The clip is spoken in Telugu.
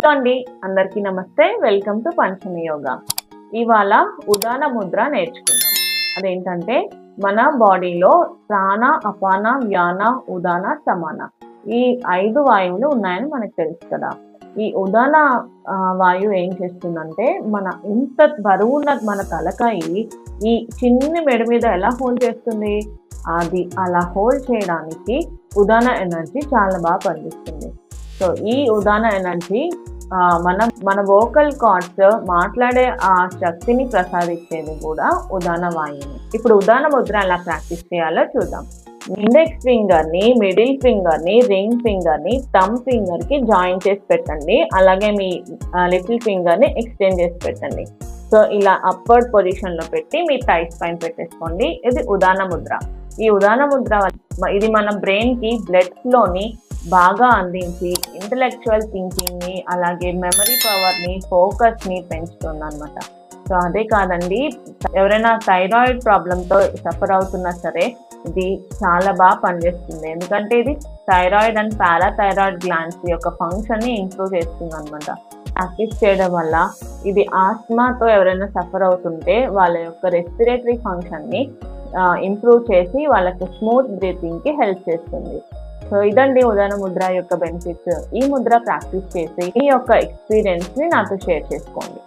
హలో అండి, అందరికీ నమస్తే. వెల్కమ్ టు పంచమి యోగా. ఇవాళ ఉదాన ముద్ర నేర్చుకుందాం. అదేంటంటే మన బాడీలో ప్రాణ, అపాన, వ్యాన, ఉదాన, సమాన ఈ 5 వాయువులు ఉన్నాయని మనకు తెలుసు కదా. ఈ ఉదాన వాయువు ఏం చేస్తుందంటే మన ఇంత బరువున్న మన తలకాయి ఈ చిన్ని మెడ మీద ఎలా హోల్డ్ చేస్తుంది, అది అలా హోల్డ్ చేయడానికి ఉదాన ఎనర్జీ చాలా బాగా పనిచేస్తుంది. సో ఈ ఉదాన ఎనర్జీ మన వోకల్ కార్డ్స్ మాట్లాడే ఆ శక్తిని ప్రసాదించేది కూడా ఉదాన వాయువుని. ఇప్పుడు ఉదాన ముద్ర ఎలా ప్రాక్టీస్ చేయాలో చూద్దాం. ఇండెక్స్ ఫింగర్ ని, మిడిల్ ఫింగర్ ని, రింగ్ ఫింగర్ ని థంబ్ ఫింగర్ కి జాయిన్ చేసి పెట్టండి. అలాగే మీ లిటిల్ ఫింగర్ ని ఎక్స్టెండ్ చేసి పెట్టండి. సో ఇలా అప్వర్డ్ పొజిషన్ లో పెట్టి మీ థైస్ పైన పెట్టేసుకోండి. ఇది ఉదాన ముద్ర. ఈ ఉదాన ముద్ర ఇది మన బ్రెయిన్ కి బ్లడ్ ఫ్లోని బాగా అందించి ఇంటలెక్చువల్ థింకింగ్ ని, అలాగే మెమరీ పవర్ ని, ఫోకస్ ని పెంచుతుంది అనమాట. సో అదే కాదండి, ఎవరైనా థైరాయిడ్ ప్రాబ్లంతో సఫర్ అవుతున్నా సరే ఇది చాలా బాగా పనిచేస్తుంది. ఎందుకంటే ఇది థైరాయిడ్ అండ్ పారాథైరాయిడ్ గ్లాండ్స్ యొక్క ఫంక్షన్ ని ఇంప్రూవ్ చేస్తుంది అనమాట. ప్రాక్టీస్ చేయడం వల్ల ఇది ఆస్మాతో ఎవరైనా సఫర్ అవుతుంటే వాళ్ళ యొక్క రెస్పిరేటరీ ఫంక్షన్ ని ఇంప్రూవ్ చేసి వాళ్ళకి స్మూత్ బ్రీతింగ్ కి హెల్ప్ చేస్తుంది. సో ఇదండి ఉదాన ముద్ర యొక్క బెనిఫిట్స్. ఈ ముద్ర ప్రాక్టీస్ చేసి ఈ యొక్క ఎక్స్పీరియన్స్ ని నాతో షేర్ చేసుకోండి.